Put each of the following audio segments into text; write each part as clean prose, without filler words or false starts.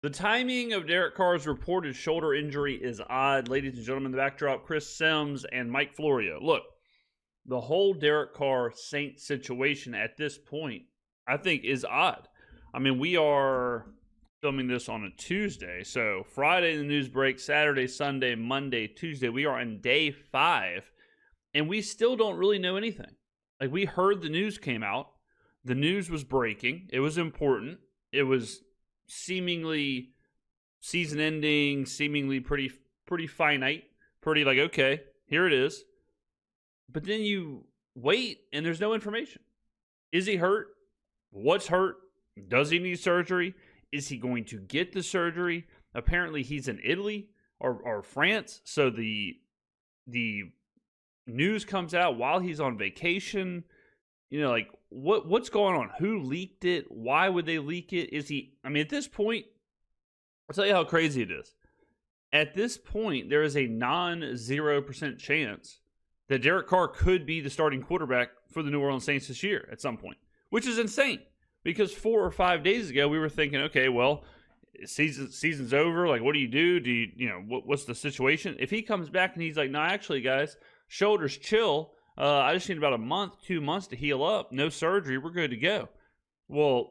The timing of Derek Carr's reported shoulder injury is odd. Ladies and gentlemen, the backdrop, Chris Sims and Mike Florio. Look, the whole Derek Carr Saints situation at this point, I think, is odd. I mean, we are filming this on a Tuesday. So Friday, the news breaks, Saturday, Sunday, Monday, Tuesday. We are on day 5, and we still don't really know anything. Like, we heard the news came out. The news was breaking. It was important. It was seemingly season ending, seemingly pretty finite, pretty like, okay, here it is. But then you wait and there's no information. Is he hurt? What's hurt? Does he need surgery? Is he going to get the surgery? Apparently he's in Italy or France, so the news comes out while he's on vacation. You know, like, what's going on? Who leaked it? Why would they leak it? Is he, I mean, at this point, I'll tell you how crazy it is. At this point, there is a 0% chance that Derek Carr could be the starting quarterback for the New Orleans Saints this year at some point, which is insane because 4 or 5 days ago, we were thinking, okay, well, season's over. Like, what do? What's the situation? If he comes back and he's like, no, actually, guys, shoulders chill. I just need about a month, 2 months to heal up. No surgery. We're good to go. Well,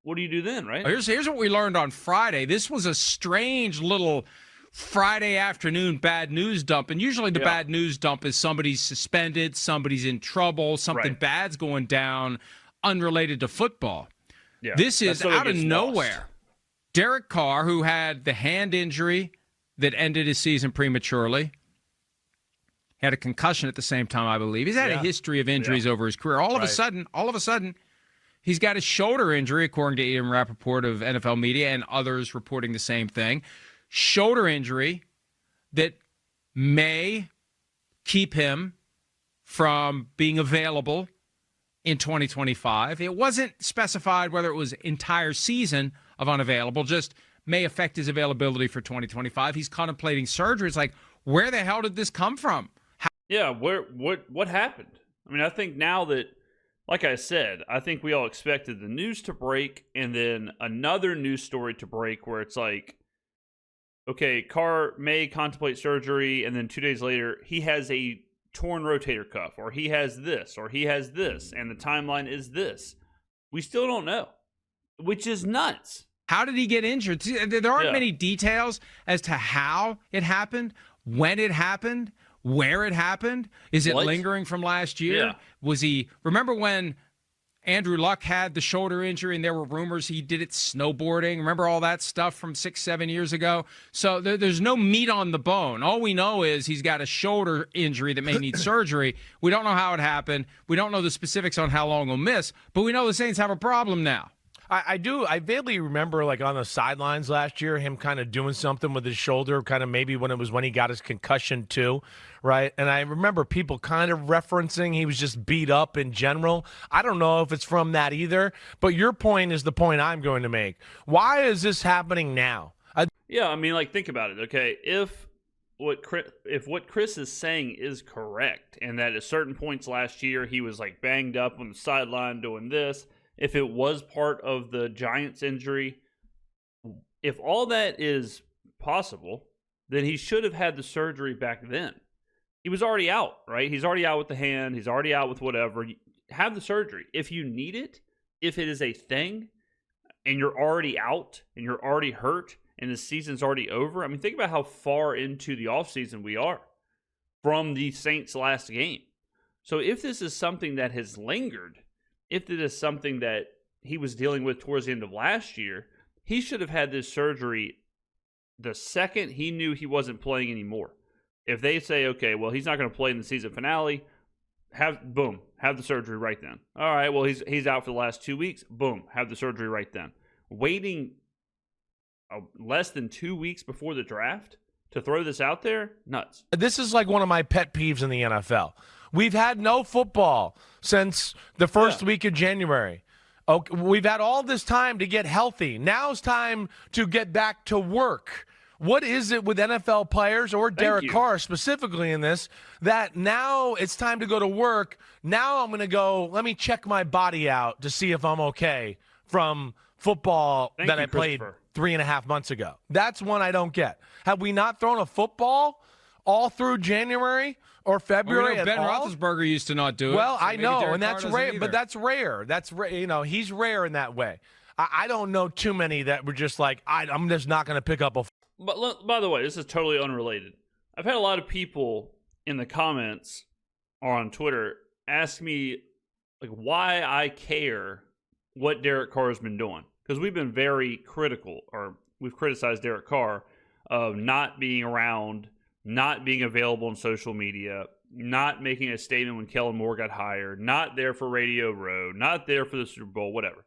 what do you do then, right? Here's what we learned on Friday. This was a strange little Friday afternoon bad news dump. And usually the bad news dump is somebody's suspended, somebody's in trouble, something bad's going down unrelated to football. Yeah, this is out of nowhere. Lost. Derek Carr, who had the hand injury that ended his season prematurely, had a concussion at the same time, I believe. He's had a history of injuries over his career. All of a sudden, he's got a shoulder injury, according to Ian Rappaport of NFL Media and others reporting the same thing. Shoulder injury that may keep him from being available in 2025. It wasn't specified whether it was entire season of unavailable, just may affect his availability for 2025. He's contemplating surgery. It's like, where the hell did this come from? Yeah, what happened? I mean, I think now that, like I said, I think we all expected the news to break and then another news story to break where it's like, okay, Carr may contemplate surgery, and then 2 days later, he has a torn rotator cuff, or he has this, and the timeline is this. We still don't know, which is nuts. How did he get injured? There aren't many details as to how it happened, when it happened, where it happened. Is it lingering from last year? Yeah. Was he, remember when Andrew Luck had the shoulder injury and there were rumors he did it snowboarding? Remember all that stuff from 6-7 years ago? So there's no meat on the bone. All we know is he's got a shoulder injury that may need surgery. We don't know how it happened. We don't know the specifics on how long he'll miss, but we know the Saints have a problem now. I do. I vaguely remember, like, on the sidelines last year, him kind of doing something with his shoulder, kind of maybe when he got his concussion too, right? And I remember people kind of referencing he was just beat up in general. I don't know if it's from that either, but your point is the point I'm going to make. Why is this happening now? Yeah, I mean, like, think about it, okay? If what Chris is saying is correct, and that at certain points last year he was, like, banged up on the sideline doing this, if it was part of the Giants injury, if all that is possible, then he should have had the surgery back then. He was already out, right? He's already out with the hand. He's already out with whatever. Have the surgery. If you need it, if it is a thing, and you're already out, and you're already hurt, and the season's already over. I mean, think about how far into the offseason we are from the Saints' last game. So if this is something that has lingered, if it is something that he was dealing with towards the end of last year, he should have had this surgery the second he knew he wasn't playing anymore. If they say, okay, well, he's not going to play in the season finale, have the surgery right then. All right, well, he's out for the last 2 weeks. Boom, have the surgery right then. Waiting less than 2 weeks before the draft to throw this out there, nuts. This is like one of my pet peeves in the NFL. We've had no football since the first week of January. Okay, we've had all this time to get healthy. Now it's time to get back to work. What is it with NFL players or Derek Carr specifically in this that now it's time to go to work? Now I'm going to go, let me check my body out to see if I'm okay from football I played 3.5 months ago. That's one I don't get. Have we not thrown a football all through January or February at Ben all? Roethlisberger used to not do it. Well, so I know, Derek and that's Carr doesn't rare. either. But that's rare. That's rare. He's rare in that way. I don't know too many that were just like, I'm just not going to pick up a. But by the way, this is totally unrelated. I've had a lot of people in the comments or on Twitter ask me like why I care what Derek Carr has been doing, because we've been very critical, or we've criticized Derek Carr of not being around, not being available on social media, not making a statement when Kellen Moore got hired, not there for Radio Row, not there for the Super Bowl, whatever.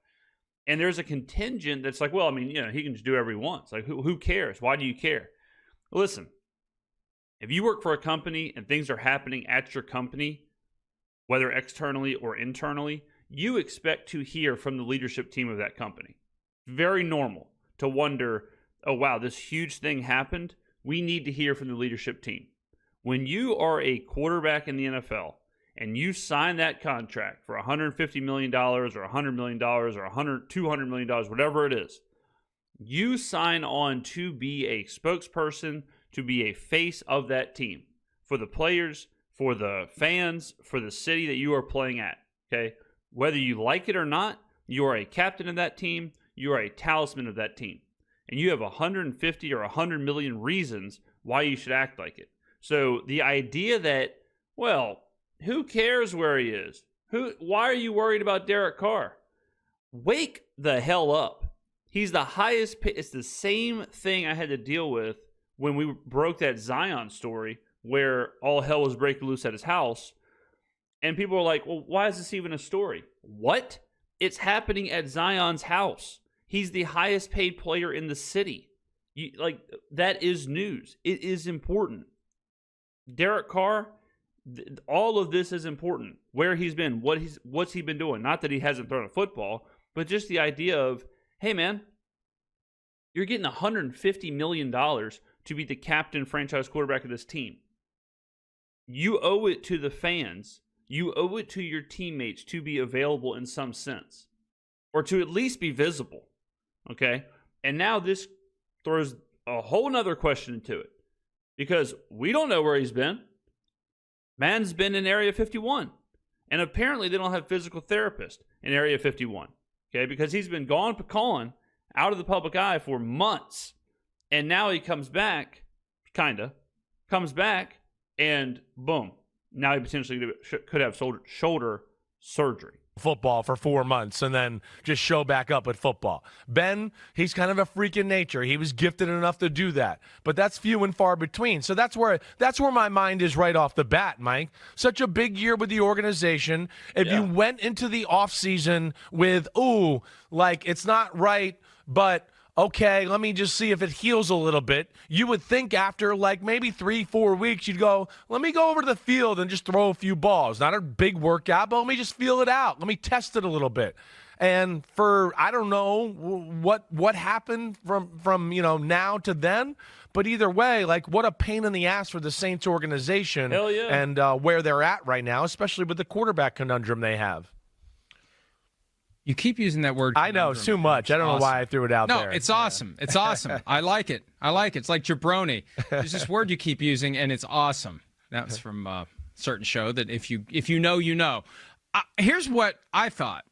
And there's a contingent that's like, well, I mean, he can just do whatever he wants. Like, who cares? Why do you care? Listen, if you work for a company and things are happening at your company, whether externally or internally, you expect to hear from the leadership team of that company. Very normal to wonder, oh, wow, this huge thing happened. We need to hear from the leadership team. When you are a quarterback in the NFL and you sign that contract for $150 million or $100 million or $200 million, whatever it is, you sign on to be a spokesperson, to be a face of that team for the players, for the fans, for the city that you are playing at, okay? Whether you like it or not, you are a captain of that team, you are a talisman of that team. And you have 150 or 100 million reasons why you should act like it. So the idea that, well, who cares where he is? Why are you worried about Derek Carr? Wake the hell up. He's the highest paid. It's the same thing I had to deal with when we broke that Zion story where all hell was breaking loose at his house. And people were like, well, why is this even a story? What? It's happening at Zion's house. He's the highest paid player in the city. That is news. It is important. Derek Carr, all of this is important. Where he's been, what's he been doing? Not that he hasn't thrown a football, but just the idea of, hey man, you're getting $150 million to be the captain franchise quarterback of this team. You owe it to the fans. You owe it to your teammates to be available in some sense, or to at least be visible. Okay? And now this throws a whole nother question into it, because we don't know where he's been. Man's been in Area 51, and apparently they don't have physical therapists in Area 51. Okay? Because he's been gone pecan out of the public eye for months, and now he comes back, and boom, now he potentially could have shoulder surgery. Football for 4 months and then just show back up at football. Ben, he's kind of a freak in nature. He was gifted enough to do that, but that's few and far between. So that's where my mind is right off the bat, Mike. Such a big year with the organization. If you went into the offseason with, it's not right, but okay, let me just see if it heals a little bit. You would think after maybe 3-4 weeks, you'd go, let me go over to the field and just throw a few balls. Not a big workout, but let me just feel it out. Let me test it a little bit. And I don't know what happened from now to then, but either way, what a pain in the ass for the Saints organization. Hell yeah. And where they're at right now, especially with the quarterback conundrum they have. You keep using that word. I know, it's too much. I don't know why I threw it out there. No, it's awesome. It's awesome. I like it. It's like jabroni. There's this word you keep using, and it's awesome. That's from a certain show that if you know, you know. Here's what I thought.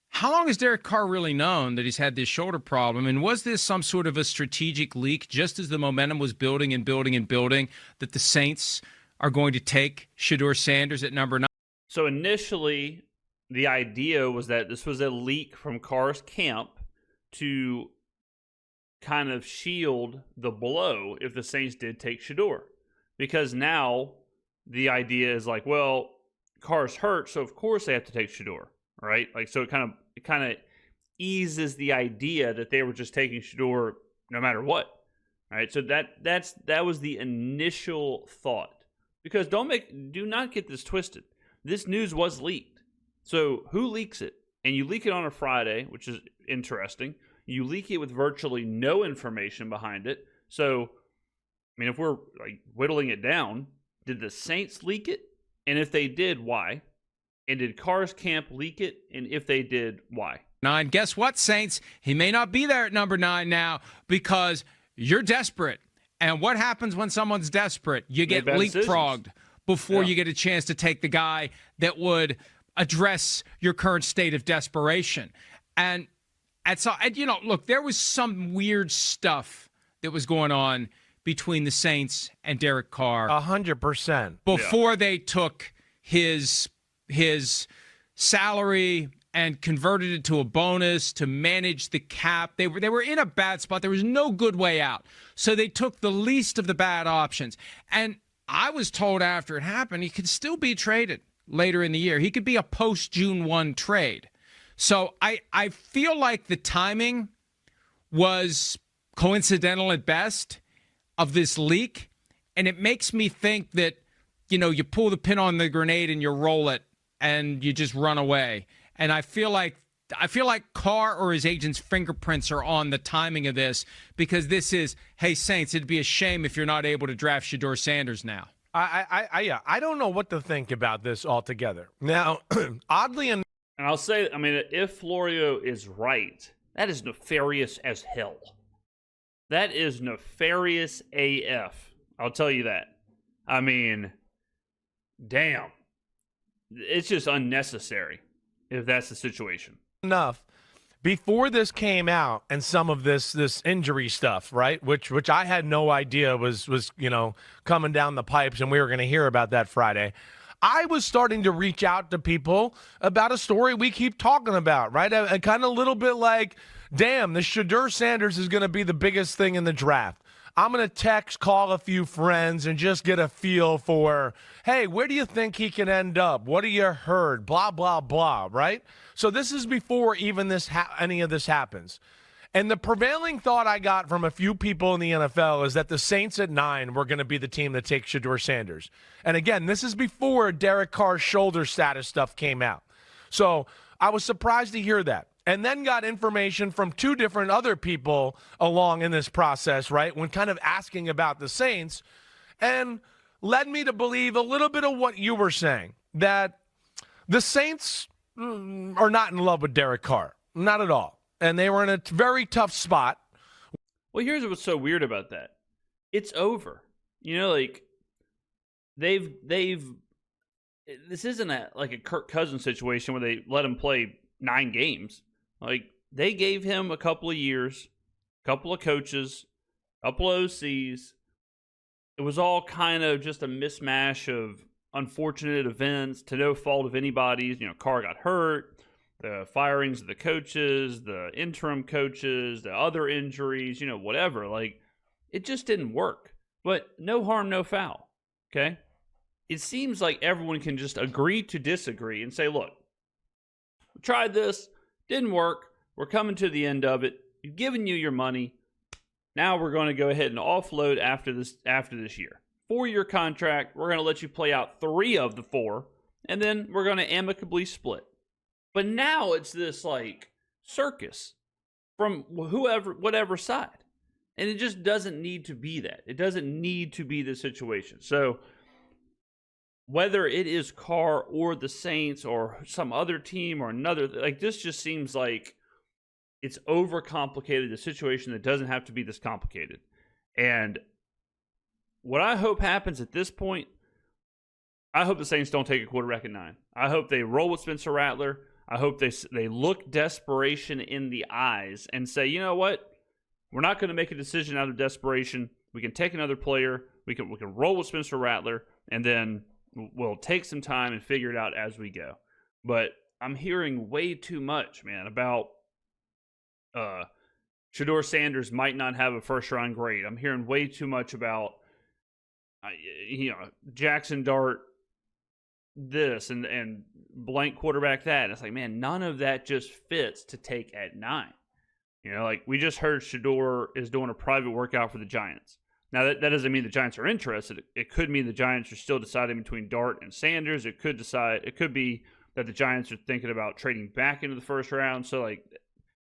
How long has Derek Carr really known that he's had this shoulder problem? And was this some sort of a strategic leak, just as the momentum was building and building and building, that the Saints are going to take Shedeur Sanders at number 9? So initially, the idea was that this was a leak from Carr's camp to kind of shield the blow if the Saints did take Shedeur. Because now the idea is well, Carr's hurt, so of course they have to take Shedeur, right? So it kind of eases the idea that they were just taking Shedeur no matter what, right? So that was the initial thought. Because do not get this twisted. This news was leaked. So who leaks it? And you leak it on a Friday, which is interesting. You leak it with virtually no information behind it. So, if we're whittling it down, did the Saints leak it? And if they did, why? And did Carr's camp leak it? And if they did, why? 9. Guess what, Saints? He may not be there at number 9 now because you're desperate. And what happens when someone's desperate? You get leapfrogged before you get a chance to take the guy that would address your current state of desperation. And look, there was some weird stuff that was going on between the Saints and Derek Carr. 100%. Before they took his salary and converted it to a bonus to manage the cap. They were in a bad spot. There was no good way out. So they took the least of the bad options. And I was told after it happened, he could still be traded later in the year. He could be a post-June 1 trade. So I feel like the timing was coincidental at best of this leak. And it makes me think that, you pull the pin on the grenade and you roll it and you just run away. And I feel like Carr or his agent's fingerprints are on the timing of this because this is, hey, Saints, it'd be a shame if you're not able to draft Shedeur Sanders now. I don't know what to think about this altogether. Now, oddly enough, and I'll say, if Florio is right, that is nefarious as hell. That is nefarious AF. I'll tell you that. Damn. It's just unnecessary if that's the situation. Before this came out and some of this injury stuff, right, which I had no idea was coming down the pipes, and we were going to hear about that Friday, I was starting to reach out to people about a story we keep talking about, right? A kind of a little bit like, damn, the Shedeur Sanders is going to be the biggest thing in the draft. I'm going to text, call a few friends, and just get a feel for, hey, where do you think he can end up? What have you heard? Blah, blah, blah, right? So this is before even any of this happens. And the prevailing thought I got from a few people in the NFL is that the Saints at 9 were going to be the team that takes Shedeur Sanders. And again, this is before Derek Carr's shoulder status stuff came out. So I was surprised to hear that. And then got information from 2 different other people along in this process, right, when kind of asking about the Saints, and led me to believe a little bit of what you were saying, that the Saints are not in love with Derek Carr. Not at all. And they were in a very tough spot. Well, here's what's so weird about that. It's over. They've this isn't like a Kirk Cousins situation where they let him play 9 games. They gave him a couple of years, a couple of coaches, a couple of OCs. It was all kind of just a mismatch of unfortunate events to no fault of anybody's. Carr got hurt, the firings of the coaches, the interim coaches, the other injuries, whatever. It just didn't work. But no harm, no foul, okay? It seems like everyone can just agree to disagree and say, look, we tried this. Didn't work. We're coming to the end of it. We've given you your money. Now we're going to go ahead and offload after this year. 4-year contract. We're going to let you play out 3 of the 4, and then we're going to amicably split. But now it's this circus from whatever side. And it just doesn't need to be that. It doesn't need to be the situation. So whether it is Carr or the Saints or some other team or another, this just seems like it's overcomplicated, a situation that doesn't have to be this complicated. And what I hope happens at this point, I hope the Saints don't take a quarterback at 9. I hope they roll with Spencer Rattler. I hope they look desperation in the eyes and say, you know what? We're not going to make a decision out of desperation. We can take another player. We can roll with Spencer Rattler, and then we'll take some time and figure it out as we go. But I'm hearing way too much, man, about Shedeur Sanders might not have a first-round grade. I'm hearing way too much about, Jackson Dart this and blank quarterback that. And it's like, man, none of that just fits to take at 9. We just heard Shedeur is doing a private workout for the Giants. Now, that doesn't mean the Giants are interested. It could mean the Giants are still deciding between Dart and Sanders. It could be that the Giants are thinking about trading back into the first round. So,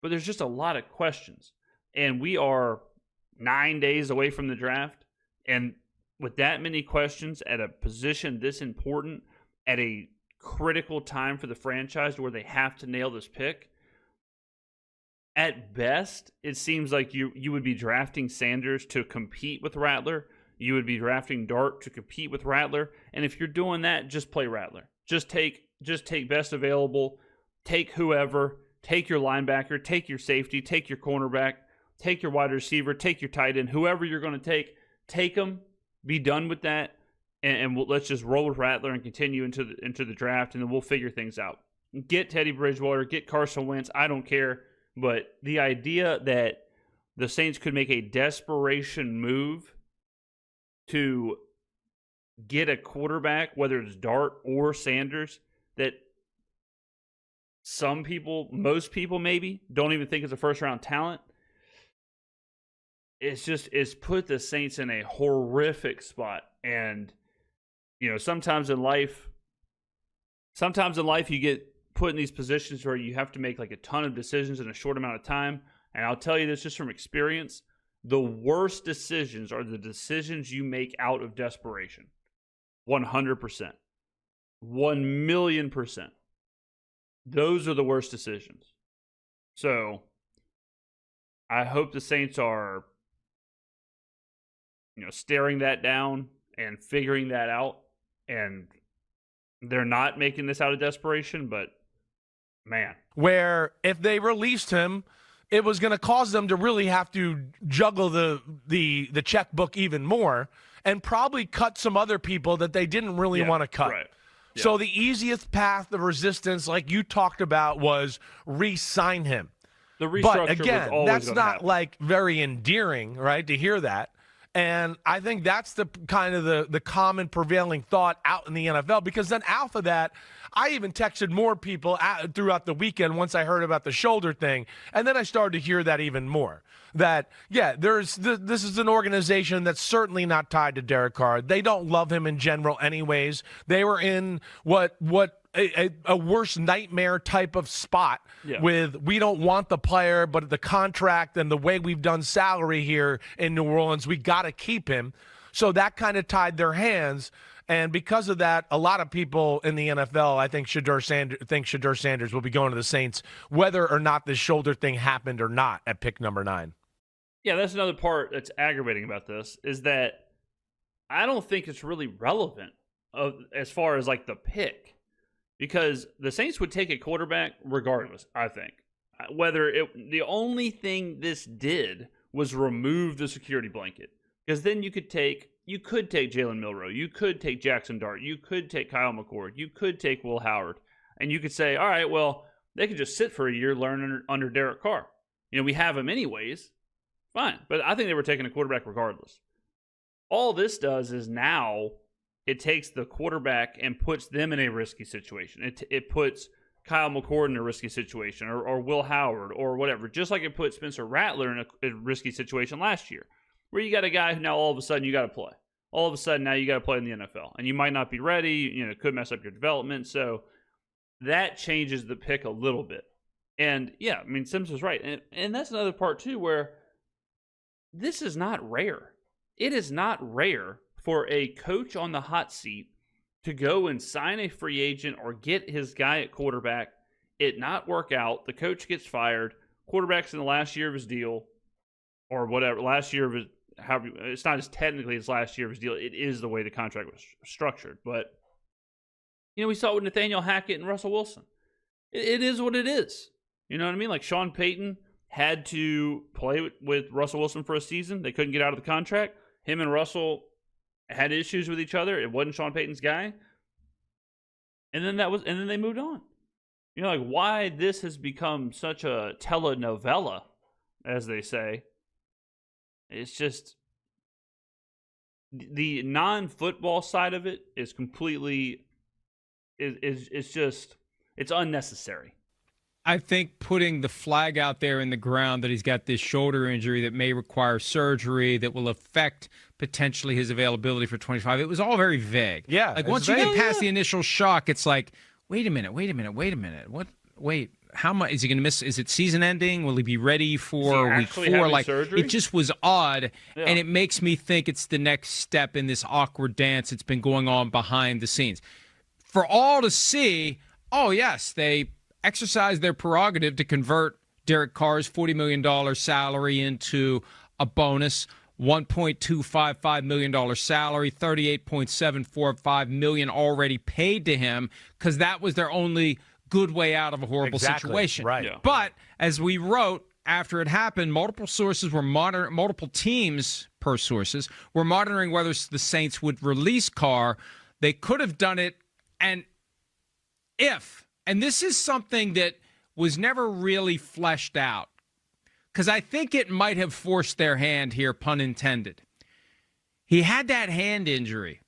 but there's just a lot of questions. And we are 9 days away from the draft. And with that many questions at a position this important, at a critical time for the franchise where they have to nail this pick, At best, it seems like you would be drafting Sanders to compete with Rattler. You would be drafting Dart to compete with Rattler. And if you're doing that, just play Rattler. Just take best available. Take whoever. Take your linebacker. Take your safety. Take your cornerback. Take your wide receiver. Take your tight end. Whoever you're going to take them. Be done with that. And let's just roll with Rattler and continue into the draft, and then we'll figure things out. Get Teddy Bridgewater. Get Carson Wentz. I don't care. But the idea that the Saints could make a desperation move to get a quarterback, whether it's Dart or Sanders, that some people, most people maybe, don't even think is a first-round talent, it's put the Saints in a horrific spot. And, sometimes in life you get put in these positions where you have to make like a ton of decisions in a short amount of time. And I'll tell you this just from experience, the worst decisions are the decisions you make out of desperation. 100%. 1,000,000%. Those are the worst decisions. So I hope the Saints are, staring that down and figuring that out. And they're not making this out of desperation, but man. Where if they released him, it was going to cause them to really have to juggle the checkbook even more and probably cut some other people that they didn't really want to cut. Right. Yeah. So the easiest path of resistance, like you talked about, was re-sign him. The restructure but again, was always that's not happen. like very endearing, right, to hear that. And I think that's the kind of the common prevailing thought out in the NFL, because then out of that, I even texted more people throughout the weekend once I heard about the shoulder thing. And then I started to hear that even more. That, yeah, this is an organization that's certainly not tied to Derek Carr. They don't love him in general anyways. They were in what a worse nightmare type of spot with we don't want the player, but the contract and the way we've done salary here in New Orleans, we got to keep him. So that kind of tied their hands. And because of that, a lot of people in the NFL, I think Shedeur Sanders will be going to the Saints, whether or not this shoulder thing happened or not at pick number 9. Yeah, that's another part that's aggravating about this, is that I don't think it's really relevant as far as like the pick, because the Saints would take a quarterback regardless, I think. The only thing this did was remove the security blanket, because then you could take Jalen Milroe, you could take Jackson Dart, you could take Kyle McCord, you could take Will Howard, and you could say, all right, well, they could just sit for a year, learn under Derek Carr. We have him anyways. Fine. But I think they were taking a quarterback regardless. All this does is now it takes the quarterback and puts them in a risky situation. It puts Kyle McCord in a risky situation, or Will Howard, or whatever, just like it put Spencer Rattler in a risky situation last year, where you got a guy who now all of a sudden you got to play. All of a sudden now you got to play in the NFL, and you might not be ready. It could mess up your development. So that changes the pick a little bit. And yeah, I mean, Sims was right. And that's another part too, where this is not rare. It is not rare for a coach on the hot seat to go and sign a free agent or get his guy at quarterback, it not work out, the coach gets fired, quarterback's in the last year of his deal, or whatever, last year of his, however, it's not as technically his last year of his deal, it is the way the contract was structured. But, we saw it with Nathaniel Hackett and Russell Wilson. It is what it is. You know what I mean? Like Sean Payton had to play with Russell Wilson for a season. They couldn't get out of the contract. Him and Russell had issues with each other. It wasn't Sean Payton's guy. And then they moved on. Like why this has become such a telenovela, as they say. It's just the non-football side of it is completely it's unnecessary. I think putting the flag out there in the ground that he's got this shoulder injury that may require surgery that will affect potentially his availability for 25, it was all very vague. Yeah. Like once you get past the initial shock, it's like, wait a minute. What? Wait, how much is he going to miss? Is it season ending? Will he be ready for week 4? Like surgery? It just was odd, and it makes me think it's the next step in this awkward dance that's been going on behind the scenes. For all to see, oh yes, they exercise their prerogative to convert Derek Carr's $40 million salary into a bonus, $1.255 million salary, $38.745 million already paid to him because that was their only good way out of a horrible situation. Right. Yeah. But as we wrote after it happened, multiple sources were multiple teams per sources were monitoring whether the Saints would release Carr. They could have done it, and this is something that was never really fleshed out, because I think it might have forced their hand here, pun intended. He had that hand injury.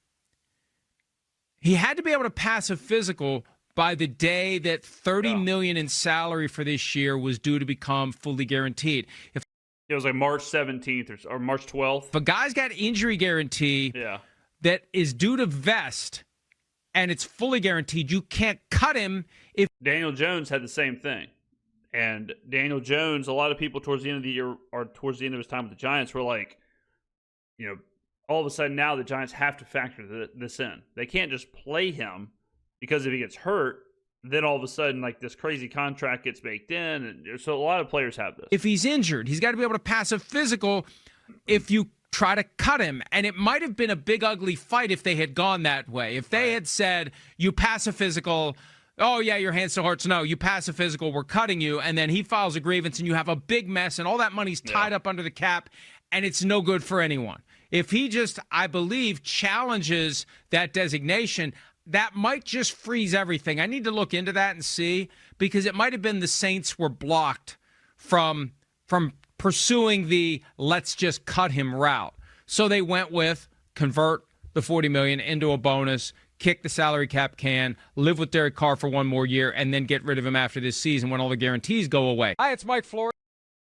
He had to be able to pass a physical by the day that $30 million in salary for this year was due to become fully guaranteed. If it was like March 17th or March 12th. If a guy's got injury guarantee that is due to vest and it's fully guaranteed, you can't cut him. If Daniel Jones had the same thing. And Daniel Jones, a lot of people towards the end of the year or towards the end of his time with the Giants were like, all of a sudden now the Giants have to factor this in. They can't just play him because if he gets hurt, then all of a sudden like this crazy contract gets baked in. And so a lot of players have this. If he's injured, he's got to be able to pass a physical if you try to cut him. And it might have been a big, ugly fight if they had gone that way. If they had said, you pass a physical, oh, yeah, your hand still hurts. No, you pass a physical, we're cutting you. And then he files a grievance and you have a big mess and all that money's tied up under the cap and it's no good for anyone. If he just, I believe, challenges that designation, that might just freeze everything. I need to look into that and see, because it might have been the Saints were blocked from pursuing the let's just cut him route. So they went with convert the $40 million into a bonus, kick the salary cap can, live with Derek Carr for one more year, and then get rid of him after this season when all the guarantees go away. Hi, it's Mike Flores.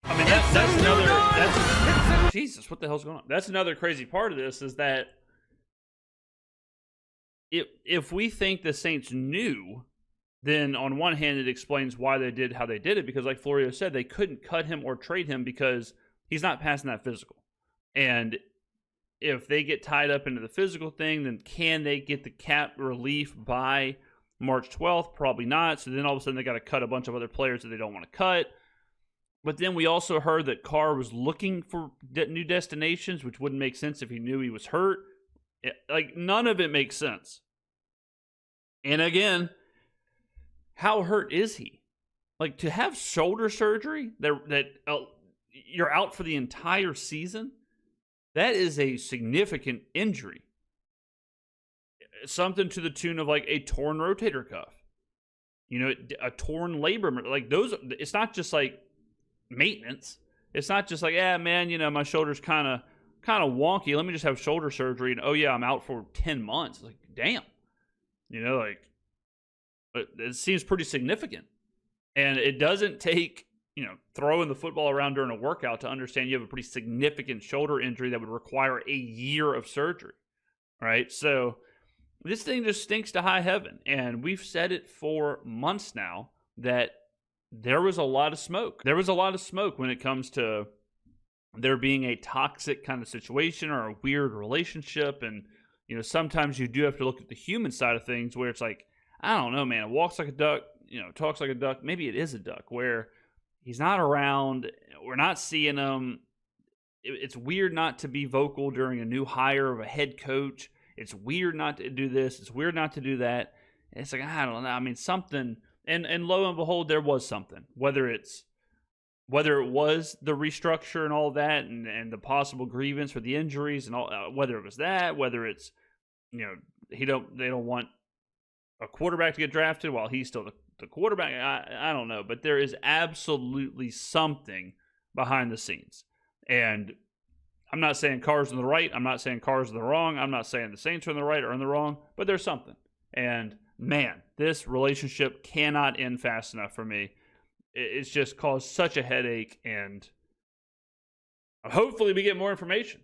I mean, that's another. Jesus, what the hell's going on? That's another crazy part of this is that if we think the Saints knew, then on one hand it explains why they did how they did it, because like Florio said, they couldn't cut him or trade him because he's not passing that physical. And if they get tied up into the physical thing, then can they get the cap relief by March 12th? Probably not. So then all of a sudden they got to cut a bunch of other players that they don't want to cut. But then we also heard that Carr was looking for new destinations, which wouldn't make sense if he knew he was hurt. Like, none of it makes sense. And again, how hurt is he? Like, to have shoulder surgery that you're out for the entire season, that is a significant injury. Something to the tune of like a torn rotator cuff. A torn labrum. Like those, it's not just like maintenance. It's not just like, my shoulder's kind of wonky. Let me just have shoulder surgery and I'm out for 10 months. It's like, damn. It seems pretty significant. And it doesn't take, throwing the football around during a workout to understand you have a pretty significant shoulder injury that would require a year of surgery. Right? So this thing just stinks to high heaven. And we've said it for months now that there was a lot of smoke. There was a lot of smoke when it comes to there being a toxic kind of situation or a weird relationship. And, sometimes you do have to look at the human side of things where it's like, I don't know, man, it walks like a duck, talks like a duck. Maybe it is a duck where he's not around. We're not seeing him. It's weird not to be vocal during a new hire of a head coach. It's weird not to do this. It's weird not to do that. It's like, I don't know. I mean, something. And lo and behold, there was something. Whether it was the restructure and all that, and the possible grievance for the injuries and all, whether it was that, whether it's, they don't want a quarterback to get drafted while he's still the quarterback. I don't know, but there is absolutely something behind the scenes. And I'm not saying Carr's in the right. I'm not saying Carr's in the wrong. I'm not saying the Saints are in the right or in the wrong, but there's something. And man, this relationship cannot end fast enough for me. It's just caused such a headache, and hopefully we get more information.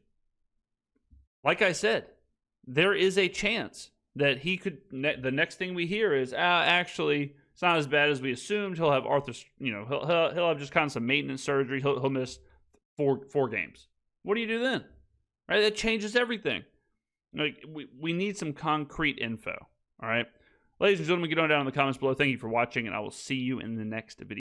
Like I said, there is a chance that he could, the next thing we hear is, actually, it's not as bad as we assumed. He'll have he'll have just kind of some maintenance surgery. He'll miss four games. What do you do then? Right? That changes everything. Like, we need some concrete info. All right? Ladies and gentlemen, get on down in the comments below. Thank you for watching, and I will see you in the next video.